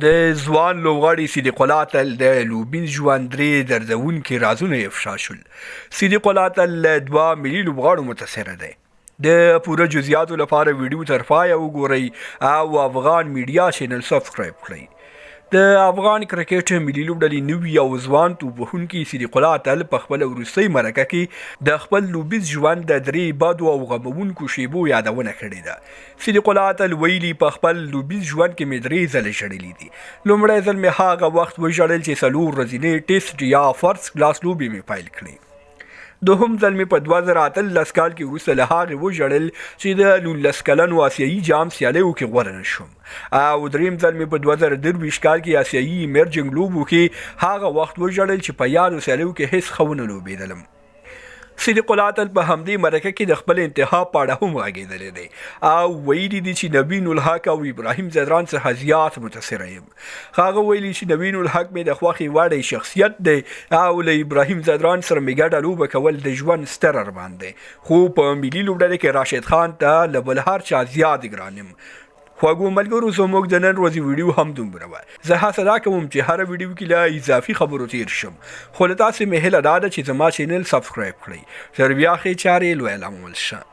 د ځوان لوبغاړي صدیق الله اتل د لوبین ژوند درې دردونکي رازونه افشا شول. صدیق الله اتل له 2 ملي لوبغاړو متاثره دی. د پوره جزئیاتو لپاره ویډیو تر پایه وګورئ او افغان میډیا چینل سبسکرایب کړئ. د افغان کرکټ ملي لوبډلې نوي او ځوان توپوهونکي صدیق الله اتل په خپل وروستۍ مرکه کې د خپل لوبیز ژوند د 3 بدو او غموونکو شیبو یادونه کړې ده. صدیق الله اتل ویلي په خپل لوبیز ژوند کې مې 3 ځلې ژړلي دي. لومړی ځل مې هغه وخت وژړل چې 4 ورځنی ټیسټ یا فرست کلاس لوبې مې پیل کړې. دوهم ځل مې په 2018 کال کې وروسته له هغې وژړل چې د 19 کلنو آسیایي جام سیالیو کې غوره نه شوم. او دریم ځل مې په 2023 کال کې آسیایي ایمرجنګ لوبو کې هغه وخت وژړل چې په یادو سیالیو کې هیڅ ښه ونه لوبېدلم. صدیق الله اتل په همدې مرکه کې د خپل انتخاب په اړه هم غږېدلی دی او ویلي دي چې نوین الحق او ابراهیم ځدران څخه زیات متاثره یم. هغه ویلي چې نوین الحق مې د خوښې وړی شخصیت دی او له ابراهیم ځدران سره مې ګډه لوبه کول د ژوند ستر ارمان دی، خو په ملي لوبډلې کې راشد خان ته له بل هر چا زیات ګران یم. خوږو ملګرو، زموږ د نن ورځې ویډیو هم دومره وه. زه هڅه دا کوم چې هره ویډیو کې له اضافي خبرو تیر شم، خو له تاسې مې هیله دا ده چې زما چینل سبسکرایب کړئ. تر بیا ښې چارې لویه لامل شه.